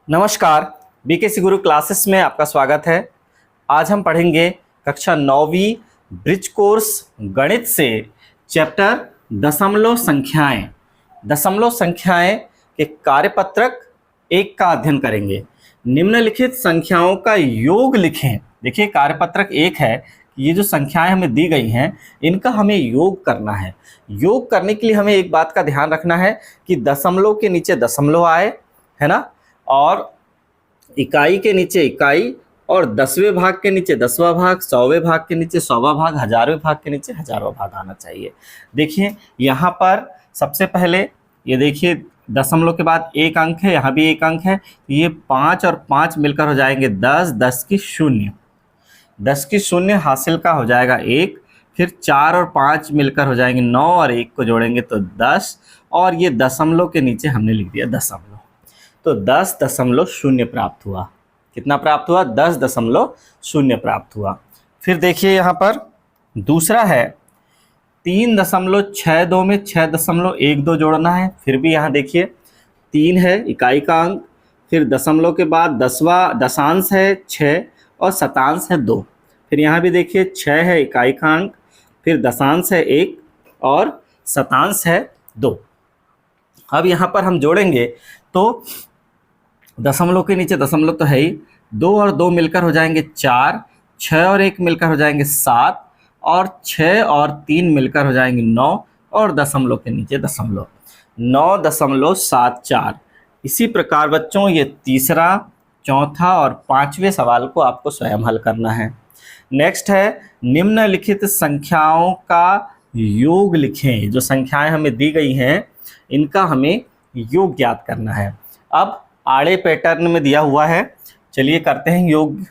नमस्कार, बीकेसी गुरु क्लासेस में आपका स्वागत है। आज हम पढ़ेंगे कक्षा 9वीं ब्रिज कोर्स गणित से चैप्टर दशमलव संख्याएं। दशमलव संख्याएं के कार्यपत्रक 1 का अध्ययन करेंगे। निम्नलिखित संख्याओं का योग लिखें। देखिए, कार्यपत्रक 1 है, ये जो संख्याएं हमें दी गई हैं इनका हमें योग करना है। योग करने के लिए हमें एक बात का ध्यान रखना है कि दशमलव के नीचे दशमलव आए, है ना, और इकाई के नीचे इकाई, और 10वें भाग के नीचे 10वां भाग, 100वें भाग के नीचे 100वां भाग, 1000वें भाग के नीचे 1000वां भाग आना चाहिए। देखिए यहाँ पर सबसे पहले ये देखिए, दशमलव के बाद एक अंक है, यहाँ भी एक अंक है, ये 5 और 5 मिलकर हो जाएंगे 10, 10 की शून्य, 10 की शून्य हासिल का हो जाएगा 1, फिर 4 और 5 मिलकर हो जाएंगे 9 और 1 को जोड़ेंगे तो 10, और ये दशमलव के नीचे हमने लिख दिया दशमलव, तो 10.0 प्राप्त हुआ। कितना प्राप्त हुआ? 10.0 प्राप्त हुआ। फिर देखिए यहाँ पर दूसरा है 3.62 में 6.12 जोड़ना है। फिर भी यहाँ देखिए 3 है इकाई का अंक, फिर दशमलव के बाद दशांश है 6 और शतांश है 2। फिर यहाँ भी देखिए 6 है इकाई का अंक, फिर दशांश है 1 और शतांश है 2। अब यहाँ पर हम जोड़ेंगे तो दशमलव के नीचे दशमलव तो है ही, 2 और 2 मिलकर हो जाएंगे 4, 6 और 1 मिलकर हो जाएंगे 7, और 6 और 3 मिलकर हो जाएंगे 9, और दशमलव के नीचे दशमलव 9.74। इसी प्रकार बच्चों ये तीसरा, चौथा और 5वें सवाल को आपको स्वयं हल करना है। नेक्स्ट है निम्नलिखित संख्याओं का योग लिखें। जो संख्याएं हमें दी गई हैं इनका हमें योग ज्ञात करना है। अब आड़े पैटर्न में दिया हुआ है, चलिए करते हैं योग।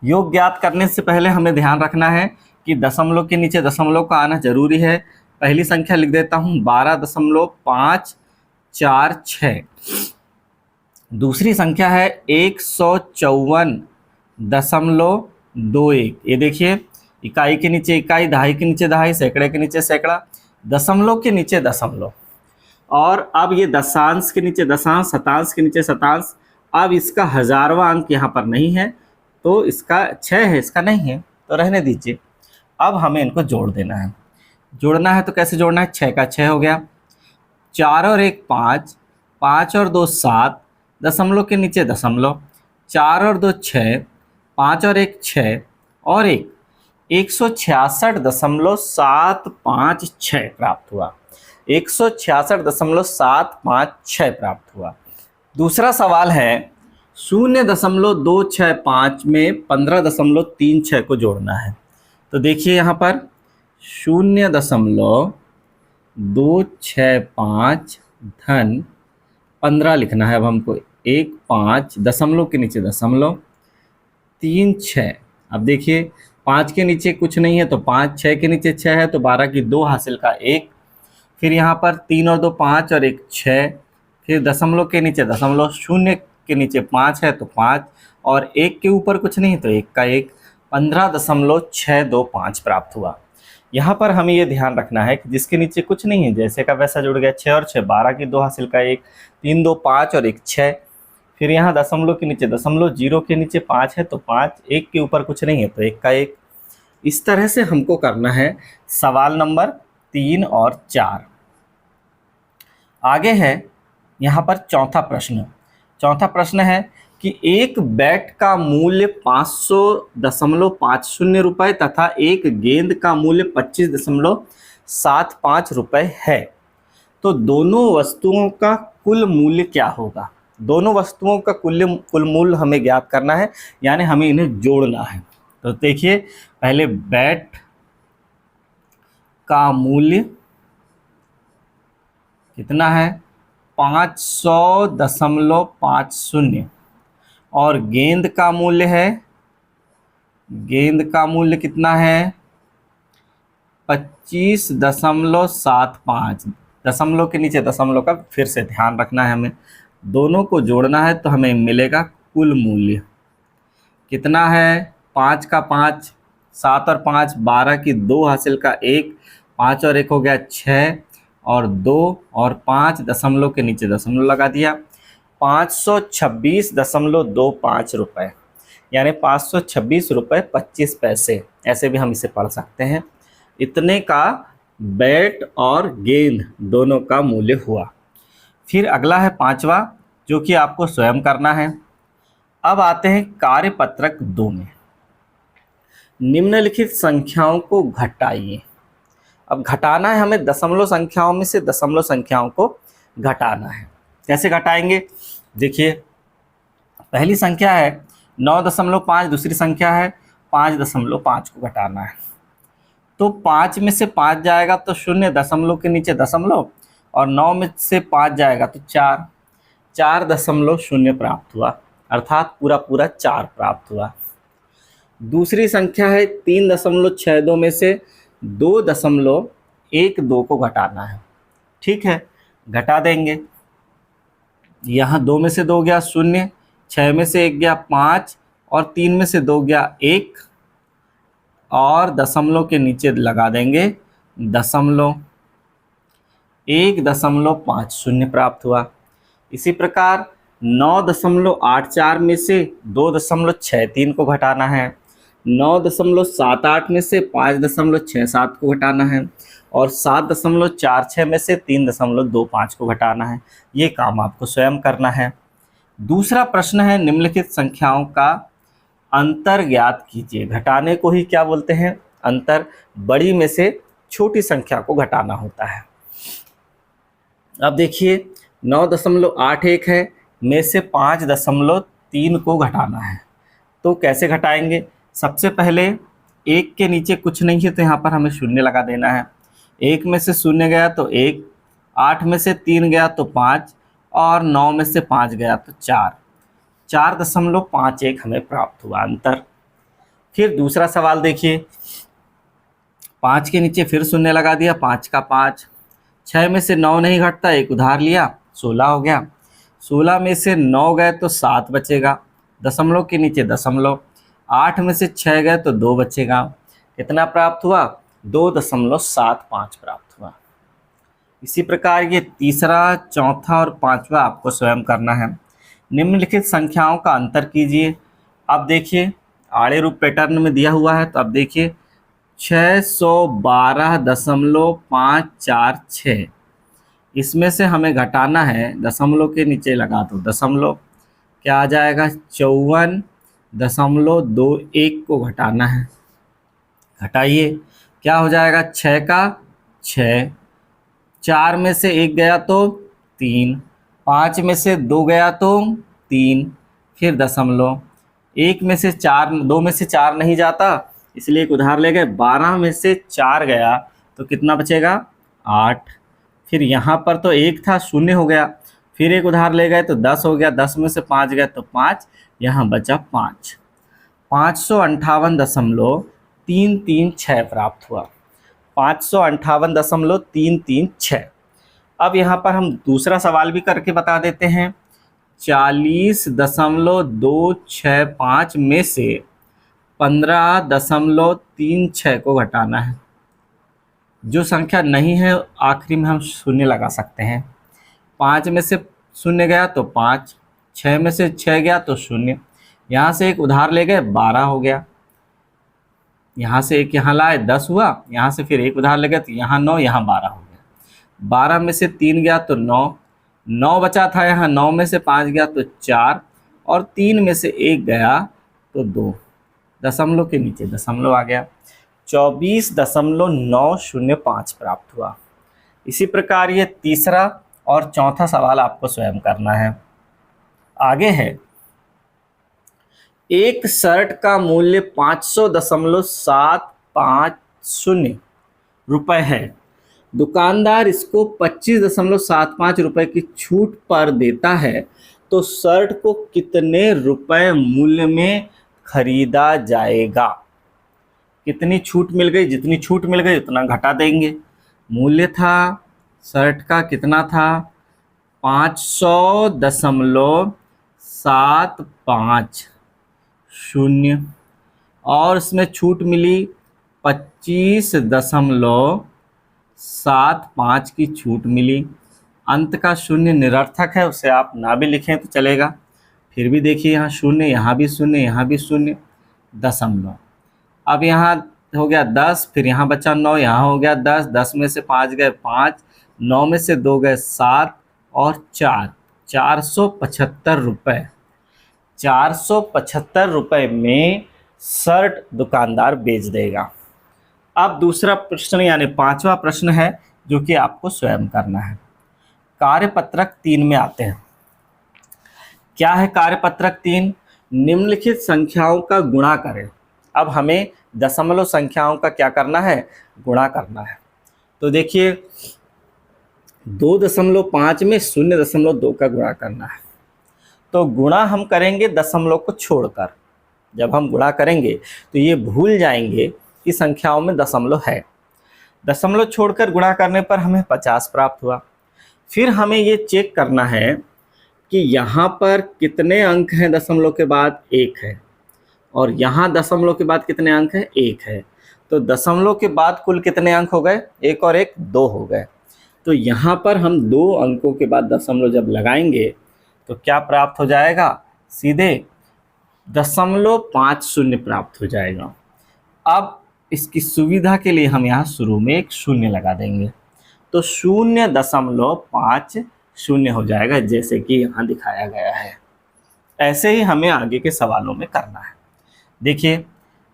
योग ज्ञात करने से पहले हमें ध्यान रखना है कि दशमलव के नीचे दशमलव का आना जरूरी है। पहली संख्या लिख देता हूँ 12.546। दूसरी संख्या है 154.21। ये देखिए, इकाई के नीचे इकाई, दहाई के नीचे दहाई, सैकड़े के नीचे सैकड़ा, दशमलव के नीचे दशमलव, और अब ये दशांश के नीचे दशांश, शतांश के नीचे शतांश। अब इसका हजारवां अंक यहाँ पर नहीं है, तो इसका 6 है, इसका नहीं है, तो रहने दीजिए। अब हमें इनको जोड़ देना है। जोड़ना है तो कैसे जोड़ना है? 6 का 6 हो गया, 4 और 1 5, 5 और 2 7, दशमलव के नीचे दशमलव, 4 और 2 6, 5 और 1 6, और 166.756 प्राप्त हुआ। 166.756 प्राप्त हुआ। दूसरा सवाल है 0.265 में 15.36 को जोड़ना है। तो देखिए यहाँ पर 0.265 धन 15 लिखना है। अब हमको 1 5 दशमलव के नीचे दशमलव 3 6। अब देखिए 5 के नीचे कुछ नहीं है तो 5, 6 के नीचे 6 है तो 12 की 2 हासिल का 1, फिर यहाँ पर 3 और 2 5 और 1 6, फिर दशमलव के नीचे दशमलव, 0 के नीचे 5 है तो 5, और 1 के ऊपर कुछ नहीं तो 1 का 1, 15.625 प्राप्त हुआ। यहाँ पर हमें ये ध्यान रखना है कि जिसके नीचे कुछ नहीं है जैसे का वैसा जुड़ गया। 6 और 6 12 की 2 हासिल का 1, 3 2 5 और 1 6, फिर यहाँ दशमलव के नीचे दशमलव, 0 के नीचे 5 है तो 5, 1 के ऊपर कुछ नहीं है तो 1 का 1। इस तरह से हमको करना है सवाल नंबर 3 और 4। आगे है यहाँ पर चौथा प्रश्न। चौथा प्रश्न है कि एक बैट का मूल्य 500.50 रुपये तथा एक गेंद का मूल्य 25.75 रुपये है, तो दोनों वस्तुओं का कुल मूल्य क्या होगा? दोनों वस्तुओं का कुल मूल्य हमें ज्ञात करना है, यानी हमें इन्हें जोड़ना है। तो देखिए पहले बैट का मूल्य कितना है? 500.50, और गेंद का मूल्य है, गेंद का मूल्य कितना है? 25.75। दशमलव के नीचे दशमलव का फिर से ध्यान रखना है हमें। दोनों को जोड़ना है तो हमें मिलेगा कुल मूल्य कितना है? 5 का 5, 7 और 5 12 की 2 हासिल का 1, 5 और 1 हो गया 6, और 2 और 5 दशमलव के नीचे दशमलव लगा दिया। 526.25 रुपये, यानी 526 रुपये 25 पैसे, ऐसे भी हम इसे पढ़ सकते हैं। इतने का बैट और गेंद दोनों का मूल्य हुआ। फिर अगला है पांचवा, जो कि आपको स्वयं करना है। अब आते हैं कार्यपत्रक 2 में। निम्नलिखित संख्याओं को घटाइए। अब घटाना है हमें, दशमलव संख्याओं में से दशमलव संख्याओं को घटाना है। कैसे घटाएंगे? देखिए, पहली संख्या है 9.5, दूसरी संख्या है 5.5 को घटाना है। तो 5 में से 5 जाएगा तो 0, दशमलव के नीचे दशमलव, और 9 में से 5 जाएगा तो 4, 4.0 प्राप्त हुआ, अर्थात पूरा पूरा 4 प्राप्त हुआ। दूसरी संख्या है 3.62 में से 2.12 को घटाना है। ठीक है, घटा देंगे। यहाँ 2 में से 2 गया 0, 6 में से 1 गया 5, और 3 में से 2 गया 1, और दशमलव के नीचे लगा देंगे दशमलव, 1.50 प्राप्त हुआ। इसी प्रकार 9.84 में से 2.63 को घटाना है, 9.78 में से 5.67 को घटाना है, और 7.46 में से 3.25 को घटाना है। ये काम आपको स्वयं करना है। दूसरा प्रश्न है, निम्नलिखित संख्याओं का अंतर ज्ञात कीजिए। घटाने को ही क्या बोलते हैं? अंतर। बड़ी में से छोटी संख्या को घटाना होता है। अब देखिए, 9.81 है में से 5.3 को घटाना है। तो कैसे घटाएंगे? सबसे पहले 1 के नीचे कुछ नहीं है तो यहाँ पर हमें 0 लगा देना है। 1 में से 0 गया तो 1, 8 में से 3 गया तो 5, और 9 में से 5 गया तो 4, 4.51 हमें प्राप्त हुआ अंतर। फिर दूसरा सवाल देखिए, 5 के नीचे फिर 0 लगा दिया, 5 का 5, 6 में से 9 नहीं घटता, एक उधार लिया, 16 हो गया। 16 में से 9 गए तो 7 बचेगा, दशमलव के नीचे दशमलव, 8 में से 6 गए तो 2 बचेगा। कितना प्राप्त हुआ? 2.75 प्राप्त हुआ। इसी प्रकार ये तीसरा, चौथा और पांचवा आपको स्वयं करना है। निम्नलिखित संख्याओं का अंतर कीजिए। अब देखिए, आड़े रूप पैटर्न में दिया हुआ है, तो अब देखिए 612.546, इसमें से हमें घटाना है, दशमलव के नीचे लगा दो दशमलव, क्या आ जाएगा? 54.21 को घटाना है। घटाइए, क्या हो जाएगा? 6 का 6, 4 में से 1 गया तो 3, 5 में से 2 गया तो 3, फिर दशमलव, 1 में से 4, 2 में से 4 नहीं जाता इसलिए एक उधार ले गए, 12 में से 4 गया तो कितना बचेगा? 8। फिर यहाँ पर तो 1 था, 0 हो गया, फिर एक उधार ले गए तो 10 हो गया, 10 में से 5 गए तो 5, यहाँ बचा 5। 558.336 प्राप्त हुआ, 558.336। अब यहाँ पर हम दूसरा सवाल भी करके बता देते हैं। 40.265 में से 15.36 को घटाना है। जो संख्या नहीं है आखिरी में हम 0 लगा सकते हैं। 5 में से 0 गया तो 5, 6 में से 6 गया तो 0, यहाँ से एक उधार ले गए, 12 हो गया, यहाँ से एक यहाँ लाए 10 हुआ, यहाँ से फिर एक उधार ले गए तो यहाँ 9, यहाँ 12 हो गया। 12 में से 3 गया तो 9, 9 बचा था, यहाँ 9 में से 5 गया तो 4, और 3 में से 1 गया तो 2, दशमलव के नीचे दशमलव आ गया, 24.905 प्राप्त हुआ। इसी प्रकार ये तीसरा और चौथा सवाल आपको स्वयं करना है। आगे है, एक शर्ट का मूल्य 500.750 रुपये है। दुकानदार इसको 25.75 रुपये की छूट पर देता है, तो शर्ट को कितने रुपए मूल्य में खरीदा जाएगा? कितनी छूट मिल गई? जितनी छूट मिल गई उतना घटा देंगे। मूल्य था शर्ट का कितना था? 500.750, और इसमें छूट मिली 25.75 की छूट मिली। अंत का शून्य निरर्थक है, उसे आप ना भी लिखें तो चलेगा। फिर भी देखिए यहाँ शून्य, यहाँ भी शून्य, यहाँ भी शून्य, दशमलव। अब यहाँ हो गया 10, फिर यहाँ बचा 9, यहाँ हो गया 10, 10 में से 5 गए 5, 9 में से 2 गए 7 और 4, 475 रुपये। 475 रुपये में शर्ट दुकानदार बेच देगा। अब दूसरा प्रश्न यानी पांचवा प्रश्न है जो कि आपको स्वयं करना है। कार्यपत्रक 3 में आते हैं। क्या है कार्यपत्रक 3? निम्नलिखित संख्याओं का गुणा करें। अब हमें दशमलव संख्याओं का क्या करना है? गुणा करना है। तो देखिए 2.5 में 0.2 का गुणा करना है। तो गुणा हम करेंगे दशमलव को छोड़कर। जब हम गुणा करेंगे तो ये भूल जाएंगे कि संख्याओं में दशमलव है। दशमलव छोड़कर गुणा करने पर हमें 50 प्राप्त हुआ। फिर हमें ये चेक करना है कि यहाँ पर कितने अंक हैं दशमलव के बाद? 1 है। और यहाँ दशमलव के बाद कितने अंक हैं? 1 है। तो दशमलव के बाद कुल कितने अंक हो गए? 1 और 1 2 हो गए। तो यहाँ पर हम 2 अंकों के बाद दशमलव जब लगाएंगे तो क्या प्राप्त हो जाएगा? सीधे 0.50 प्राप्त हो जाएगा। अब इसकी सुविधा के लिए हम यहाँ शुरू में एक शून्य लगा देंगे, तो 0.50 हो जाएगा, जैसे कि यहाँ दिखाया गया है। ऐसे ही हमें आगे के सवालों में करना है। देखिए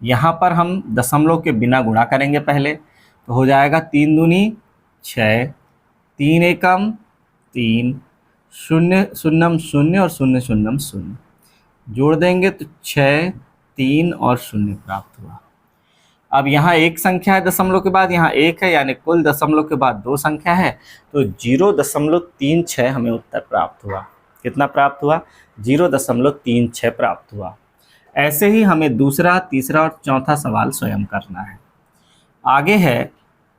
यहाँ पर हम दशमलव के बिना गुणा करेंगे पहले, तो हो जाएगा 3 दूनी 6, 3 एकम 3, 0 शून्यम 0 और 0 शून्यम 0 जोड़ देंगे तो 6, 3 और 0 प्राप्त हुआ। अब यहाँ एक संख्या है दशमलव के बाद, यहाँ 1 है, यानी कुल दशमलव के बाद 2 संख्या है, तो 0.36 हमें उत्तर प्राप्त हुआ। कितना प्राप्त हुआ? 0.36 प्राप्त हुआ। ऐसे ही हमें दूसरा, तीसरा और चौथा सवाल स्वयं करना है। आगे है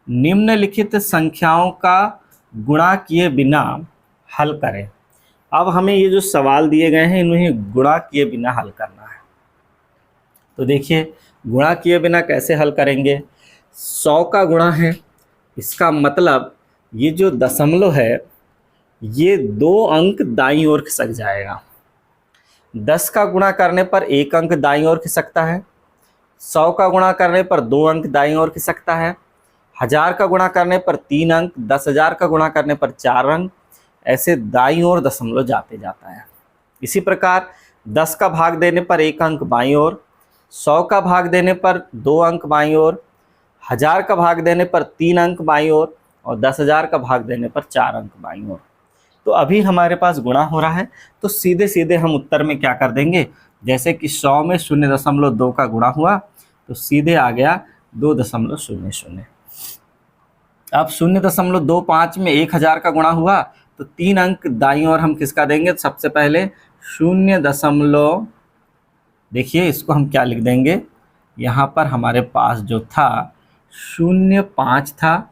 निम्नलिखित संख्याओं का गुणा किए बिना हल करें। अब हमें ये जो सवाल दिए गए हैं इन्हें गुणा किए बिना हल करना है। तो देखिए गुणा किए बिना कैसे हल करेंगे? 100 का गुणा है, इसका मतलब ये जो दशमलव है ये 2 अंक दाईं ओर खिसक जाएगा। 10 का गुणा करने पर 1 अंक दाईं ओर खिसकता है। 100 का गुणा करने पर 2 अंक दाईं ओर खिसकता है। 1000 का गुणा करने पर 3 अंक, 10,000 का गुणा करने पर 4 अंक, ऐसे दाईं ओर दशमलव जाते जाता है। इसी प्रकार 10 का भाग देने पर 1 अंक बाईं ओर, 100 का भाग देने पर 2 अंक बाईं ओर, 1000 का भाग देने पर 3 अंक बाईं ओर और 10,000 का भाग देने पर 4 अंक बाईं ओर। तो अभी हमारे पास गुणा हो रहा है, तो सीधे सीधे हम उत्तर में क्या कर देंगे? जैसे कि 100 में 0.2 का गुणा हुआ तो सीधे आ गया 2.00। अब 0.25 में 1000 का गुणा हुआ तो 3 अंक दाईं ओर हम किसका देंगे? सबसे पहले 0. देखिए इसको हम क्या लिख देंगे? यहाँ पर हमारे पास जो था 0.5 था,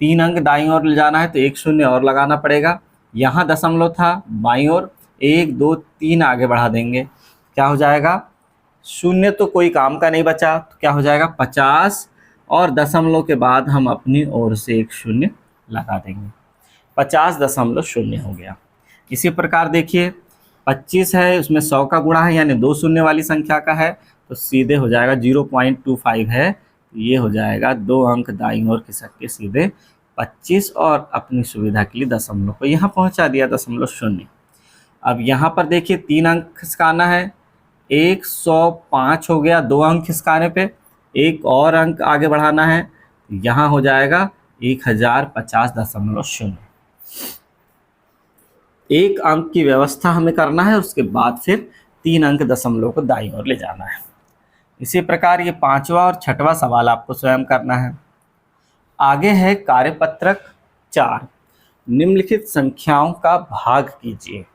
3 अंक दाईं ओर ले जाना है तो 1 0 और लगाना पड़ेगा। यहाँ दशमलव था बाईं ओर, 1 2 3 आगे बढ़ा देंगे, क्या हो जाएगा? 0 तो कोई काम का नहीं बचा, तो क्या हो जाएगा? 50 और दशमलव के बाद हम अपनी ओर से 1 0 लगा देंगे, 50.0 हो गया। इसी प्रकार देखिए 25 है, उसमें 100 का गुणा है यानी 2 शून्य वाली संख्या का है, तो सीधे हो जाएगा 0.25 है, तो ये हो जाएगा 2 अंक दाईं ओर खिसक के सीधे 25 और अपनी सुविधा के लिए दशमलव को यहाँ पहुँचा दिया 0.0। अब यहाँ पर देखिए 3 अंक खिसकाना है, 105 हो गया 2 अंक खिसकाने पे, 1 और अंक आगे बढ़ाना है, यहाँ हो जाएगा 1050.0। 1 अंक की व्यवस्था हमें करना है, उसके बाद फिर 3 अंक दशमलव को दाईं ओर ले जाना है। इसी प्रकार ये 5वां और 6वां सवाल आपको स्वयं करना है। आगे है कार्यपत्रक 4, निम्नलिखित संख्याओं का भाग कीजिए।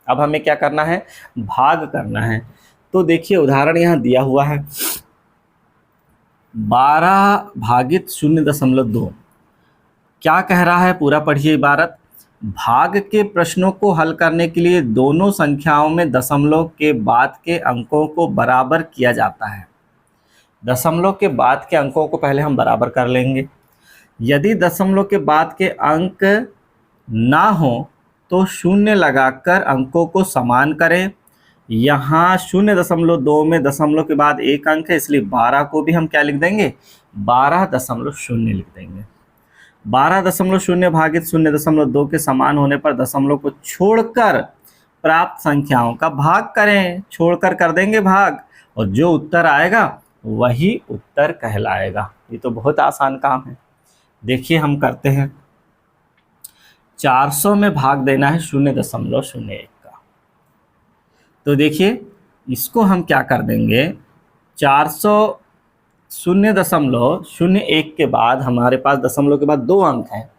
अब हमें क्या करना है? भाग करना है। तो देखिए उदाहरण यहाँ दिया हुआ है, 12 भागित 0.2। क्या कह रहा है? पूरा पढ़िए इबारत। भाग के प्रश्नों को हल करने के लिए दोनों संख्याओं में दशमलव के बाद के अंकों को बराबर किया जाता है। दशमलव के बाद के अंकों को पहले हम बराबर कर लेंगे। यदि दशमलव के बाद के अंक ना हो तो शून्य लगाकर अंकों को समान करें। यहाँ 0.2 में दशमलव के बाद एक अंक है, इसलिए 12 को भी हम क्या लिख देंगे, 12.0 लिख देंगे। 12.0 भागित 0.2 के समान होने पर दशमलव को छोड़कर प्राप्त संख्याओं का भाग करें। छोड़कर कर देंगे भाग, और जो उत्तर आएगा वही उत्तर कहलाएगा। ये तो बहुत आसान काम है। देखिए हम करते हैं। 400 में भाग देना है 0.01 का। तो देखिए इसको हम क्या कर देंगे, 400 0.01 के बाद हमारे पास दशमलव के बाद 2 अंक हैं,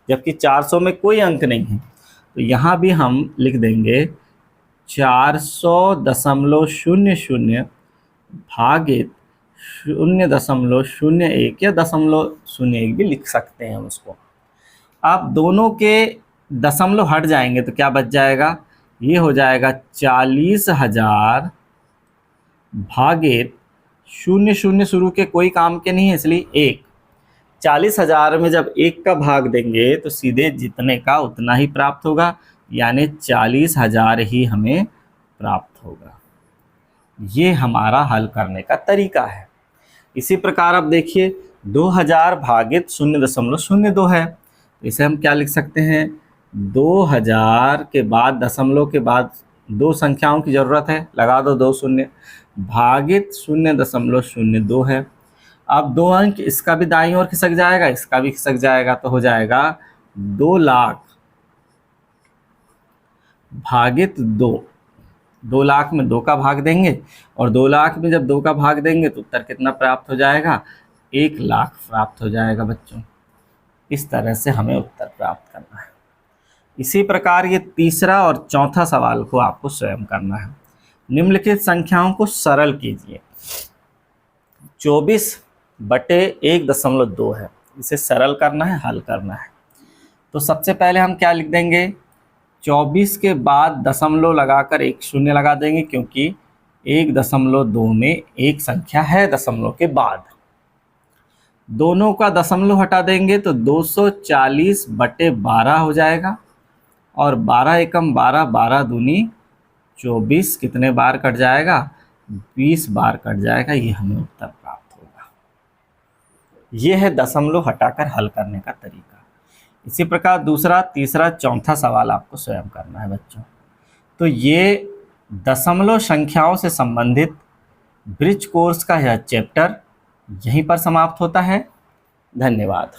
जबकि 400 में कोई अंक नहीं है। तो यहाँ भी हम लिख देंगे 400.00 भागित 0.01 या 0.01 भी लिख सकते हैं हम उसको। अब दोनों के दशमलव हट जाएंगे तो क्या बच जाएगा, ये हो जाएगा 40,000 भागित 0 शुरू के कोई काम के नहीं है, इसलिए 1। 40,000 में जब 1 का भाग देंगे तो सीधे जितने का उतना ही प्राप्त होगा, यानी 40,000 ही हमें प्राप्त होगा। ये हमारा हल करने का तरीका है। इसी प्रकार अब देखिए 2000 भागित 0.02 है, इसे हम क्या लिख सकते हैं, 2000 के बाद दशमलव के बाद 2 संख्याओं की ज़रूरत है, लगा दो 2 शून्य, भागित 0.02 है। अब 2 अंक इसका भी दाईं ओर खिसक जाएगा, इसका भी खिसक जाएगा, तो हो जाएगा 2 लाख भागित 2। 2 लाख में 2 का भाग देंगे, और 2 लाख में जब 2 का भाग देंगे तो उत्तर कितना प्राप्त हो जाएगा, 1 लाख प्राप्त हो जाएगा बच्चों। इस तरह से हमें उत्तर प्राप्त करना है। इसी प्रकार ये तीसरा और चौथा सवाल को आपको स्वयं करना है। निम्नलिखित संख्याओं को सरल कीजिए। 24/1.2 है, इसे सरल करना है, हल करना है। तो सबसे पहले हम क्या लिख देंगे, 24 के बाद दशमलव लगाकर एक शून्य लगा देंगे, क्योंकि 1.2 में एक संख्या है दशमलव के बाद। दोनों का दशमलव हटा देंगे तो 240/12 हो जाएगा, और 12 एकम 12, 12 दूनी 24, कितने बार कट जाएगा, 20 बार कट जाएगा। ये हमें उत्तर प्राप्त होगा। ये है दशमलव हटाकर हल करने का तरीका। इसी प्रकार दूसरा, तीसरा, चौथा सवाल आपको स्वयं करना है बच्चों। तो ये दशमलव संख्याओं से संबंधित ब्रिज कोर्स का यह चैप्टर यहीं पर समाप्त होता है। धन्यवाद।